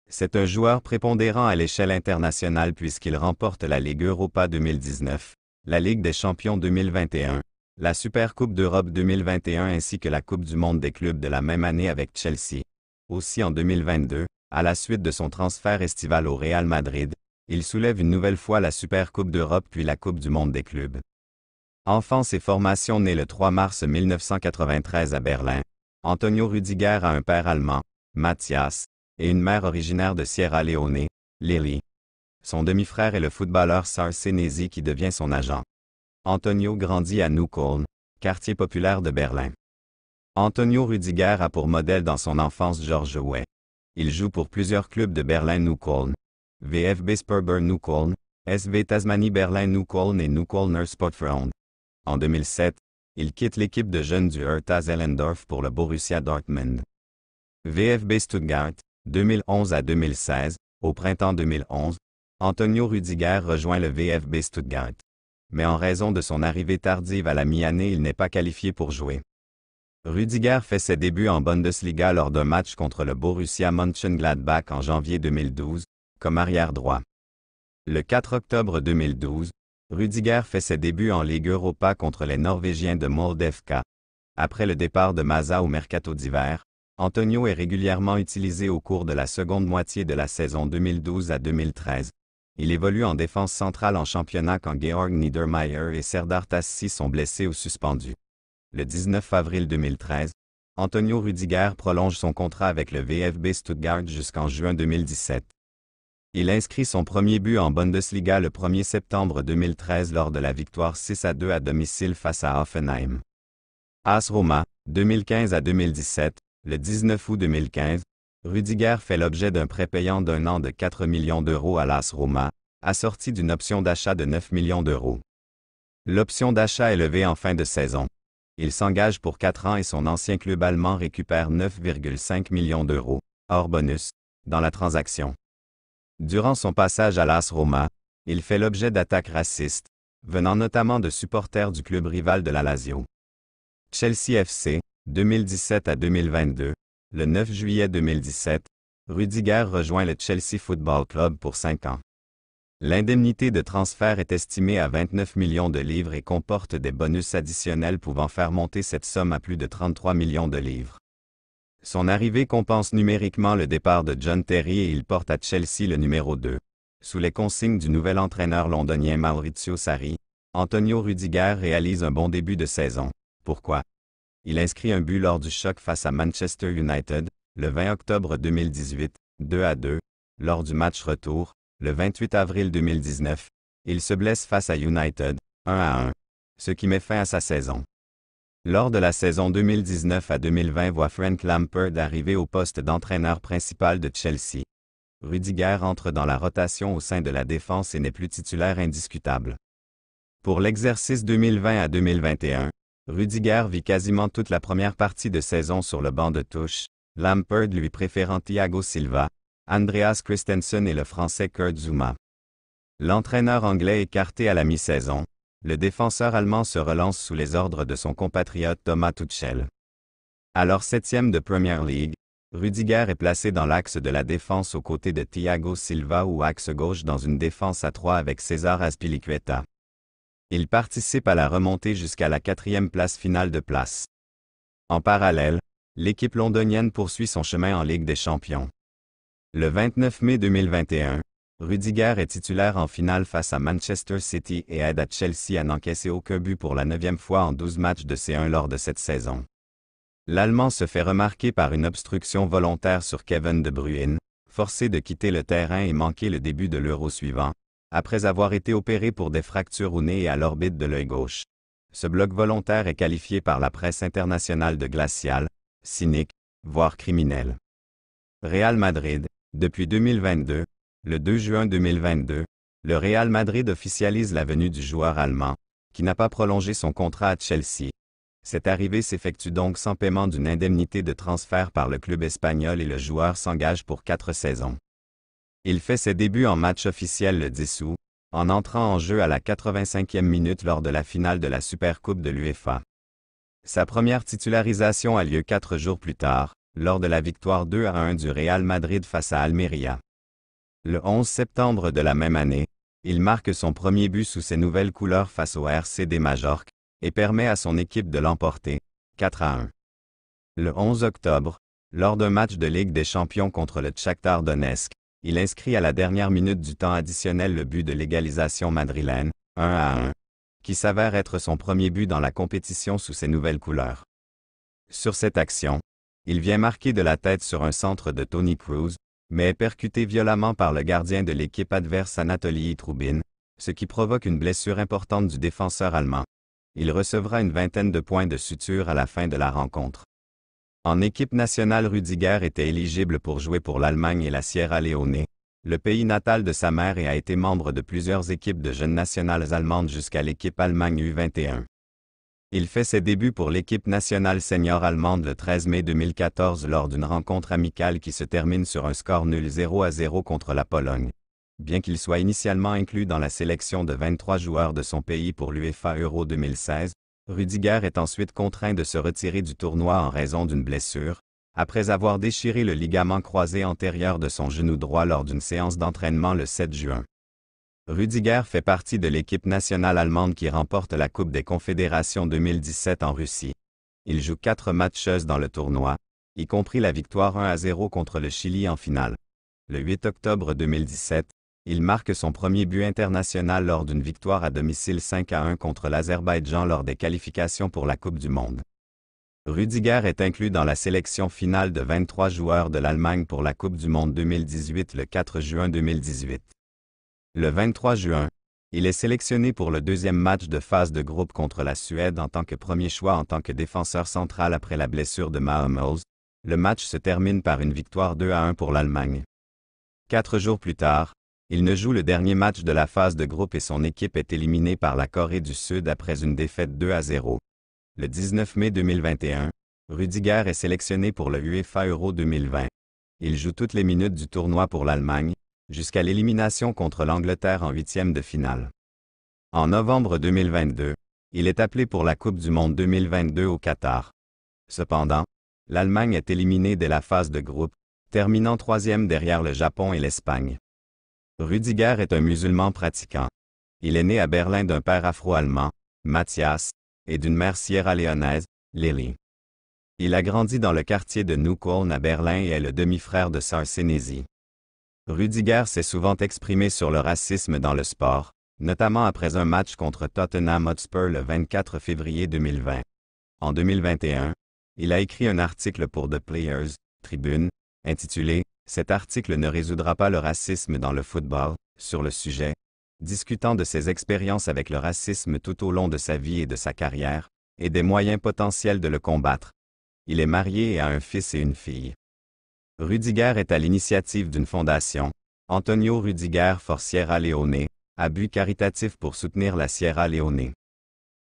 C'est un joueur prépondérant à l'échelle internationale puisqu'il remporte la Ligue Europa 2019, la Ligue des champions 2021, la Supercoupe d'Europe 2021 ainsi que la Coupe du monde des clubs de la même année avec Chelsea. Aussi en 2022, à la suite de son transfert estival au Real Madrid, il soulève une nouvelle fois la Supercoupe d'Europe puis la Coupe du monde des clubs. Enfance et formation. Né le 3 mars 1993 à Berlin, Antonio Rüdiger a un père allemand, Matthias, et une mère originaire de Sierra Leone, Lily. Son demi-frère est le footballeur Sar Senesi qui devient son agent. Antonio grandit à Neukölln, quartier populaire de Berlin. Antonio Rüdiger a pour modèle dans son enfance George Weah. Il joue pour plusieurs clubs de Berlin-Neukölln, VfB Sperber Neukölln, SV Tasmanie Berlin-Neukölln et Neuköllner Sportverein. En 2007, il quitte l'équipe de jeunes du Hertha Zehlendorf pour le Borussia Dortmund. VfB Stuttgart, 2011 à 2016, au printemps 2011, Antonio Rüdiger rejoint le VfB Stuttgart. Mais en raison de son arrivée tardive à la mi-année, il n'est pas qualifié pour jouer. Rüdiger fait ses débuts en Bundesliga lors d'un match contre le Borussia Mönchengladbach en janvier 2012, comme arrière-droit. Le 4 octobre 2012, Rüdiger fait ses débuts en Ligue Europa contre les Norvégiens de Molde FK. Après le départ de Mazza au mercato d'hiver, Antonio est régulièrement utilisé au cours de la seconde moitié de la saison 2012 à 2013. Il évolue en défense centrale en championnat quand Georg Niedermayer et Serdar Tassi sont blessés ou suspendus. Le 19 avril 2013, Antonio Rüdiger prolonge son contrat avec le VfB Stuttgart jusqu'en juin 2017. Il inscrit son premier but en Bundesliga le 1er septembre 2013 lors de la victoire 6-2 à domicile face à Hoffenheim. AS Roma, 2015 à 2017, le 19 août 2015, Rüdiger fait l'objet d'un prêt payant d'un an de 4 millions d'euros à l'AS Roma, assorti d'une option d'achat de 9 millions d'euros. L'option d'achat est levée en fin de saison. Il s'engage pour 4 ans et son ancien club allemand récupère 9,5 millions d'euros, hors bonus, dans la transaction. Durant son passage à l'AS Roma, il fait l'objet d'attaques racistes, venant notamment de supporters du club rival de la Lazio. Chelsea FC, 2017 à 2022, le 9 juillet 2017, Rüdiger rejoint le Chelsea Football Club pour 5 ans. L'indemnité de transfert est estimée à 29 millions de livres et comporte des bonus additionnels pouvant faire monter cette somme à plus de 33 millions de livres. Son arrivée compense numériquement le départ de John Terry et il porte à Chelsea le numéro 2. Sous les consignes du nouvel entraîneur londonien Maurizio Sarri, Antonio Rüdiger réalise un bon début de saison. Pourquoi? Il inscrit un but lors du choc face à Manchester United, le 20 octobre 2018, 2-2, lors du match retour, le 28 avril 2019, il se blesse face à United, 1-1, ce qui met fin à sa saison. Lors de la saison 2019 à 2020 voit Frank Lampard arriver au poste d'entraîneur principal de Chelsea. Rüdiger entre dans la rotation au sein de la défense et n'est plus titulaire indiscutable. Pour l'exercice 2020 à 2021, Rüdiger vit quasiment toute la première partie de saison sur le banc de touche, Lampard lui préférant Thiago Silva, Andreas Christensen et le Français Kurt Zouma. L'entraîneur anglais écarté à la mi-saison, le défenseur allemand se relance sous les ordres de son compatriote Thomas Tuchel. Alors 7e de Premier League, Rüdiger est placé dans l'axe de la défense aux côtés de Thiago Silva ou axe gauche dans une défense à 3 avec César Azpilicueta. Il participe à la remontée jusqu'à la 4e place finale de place. En parallèle, l'équipe londonienne poursuit son chemin en Ligue des Champions. Le 29 mai 2021, Rüdiger est titulaire en finale face à Manchester City et aide à Chelsea à n'encaisser aucun but pour la 9e fois en 12 matchs de C1 lors de cette saison. L'Allemand se fait remarquer par une obstruction volontaire sur Kevin De Bruyne, forcé de quitter le terrain et manquer le début de l'Euro suivant, après avoir été opéré pour des fractures au nez et à l'orbite de l'œil gauche. Ce bloc volontaire est qualifié par la presse internationale de glacial, cynique, voire criminel. Real Madrid, depuis 2022, le 2 juin 2022, le Real Madrid officialise la venue du joueur allemand, qui n'a pas prolongé son contrat à Chelsea. Cette arrivée s'effectue donc sans paiement d'une indemnité de transfert par le club espagnol et le joueur s'engage pour 4 saisons. Il fait ses débuts en match officiel le 10 août, en entrant en jeu à la 85e minute lors de la finale de la Supercoupe de l'UEFA. Sa première titularisation a lieu 4 jours plus tard, lors de la victoire 2-1 du Real Madrid face à Almeria. Le 11 septembre de la même année, il marque son premier but sous ses nouvelles couleurs face au RCD Majorque et permet à son équipe de l'emporter, 4-1. Le 11 octobre, lors d'un match de Ligue des Champions contre le Shakhtar Donetsk, il inscrit à la dernière minute du temps additionnel le but de l'égalisation madrilène, 1-1, qui s'avère être son premier but dans la compétition sous ses nouvelles couleurs. Sur cette action, il vient marquer de la tête sur un centre de Toni Kroos, mais est percuté violemment par le gardien de l'équipe adverse Anatoli Troubine, ce qui provoque une blessure importante du défenseur allemand. Il recevra une vingtaine de points de suture à la fin de la rencontre. En équipe nationale, Rüdiger était éligible pour jouer pour l'Allemagne et la Sierra Leone, le pays natal de sa mère, et a été membre de plusieurs équipes de jeunes nationales allemandes jusqu'à l'équipe Allemagne U21. Il fait ses débuts pour l'équipe nationale senior allemande le 13 mai 2014 lors d'une rencontre amicale qui se termine sur un score nul 0-0 contre la Pologne. Bien qu'il soit initialement inclus dans la sélection de 23 joueurs de son pays pour l'UEFA Euro 2016, Rüdiger est ensuite contraint de se retirer du tournoi en raison d'une blessure, après avoir déchiré le ligament croisé antérieur de son genou droit lors d'une séance d'entraînement le 7 juin. Rüdiger fait partie de l'équipe nationale allemande qui remporte la Coupe des Confédérations 2017 en Russie. Il joue 4 matchs dans le tournoi, y compris la victoire 1-0 contre le Chili en finale. Le 8 octobre 2017, il marque son premier but international lors d'une victoire à domicile 5-1 contre l'Azerbaïdjan lors des qualifications pour la Coupe du Monde. Rüdiger est inclus dans la sélection finale de 23 joueurs de l'Allemagne pour la Coupe du Monde 2018 le 4 juin 2018. Le 23 juin, il est sélectionné pour le deuxième match de phase de groupe contre la Suède en tant que premier choix en tant que défenseur central après la blessure de Hummels. Le match se termine par une victoire 2-1 pour l'Allemagne. 4 jours plus tard, il ne joue le dernier match de la phase de groupe et son équipe est éliminée par la Corée du Sud après une défaite 2-0. Le 19 mai 2021, Rüdiger est sélectionné pour le UEFA Euro 2020. Il joue toutes les minutes du tournoi pour l'Allemagne, jusqu'à l'élimination contre l'Angleterre en huitième de finale. En novembre 2022, il est appelé pour la Coupe du Monde 2022 au Qatar. Cependant, l'Allemagne est éliminée dès la phase de groupe, terminant troisième derrière le Japon et l'Espagne. Rüdiger est un musulman pratiquant. Il est né à Berlin d'un père afro-allemand, Matthias, et d'une mère sierra-léonaise, Lily. Il a grandi dans le quartier de Neukölln à Berlin et est le demi-frère de sœur Senesi. Rüdiger s'est souvent exprimé sur le racisme dans le sport, notamment après un match contre Tottenham Hotspur le 24 février 2020. En 2021, il a écrit un article pour The Players Tribune, intitulé « Cet article ne résoudra pas le racisme dans le football » sur le sujet, discutant de ses expériences avec le racisme tout au long de sa vie et de sa carrière, et des moyens potentiels de le combattre. Il est marié et a un fils et une fille. Rüdiger est à l'initiative d'une fondation, Antonio Rüdiger for Sierra Leone, à but caritatif pour soutenir la Sierra Leone.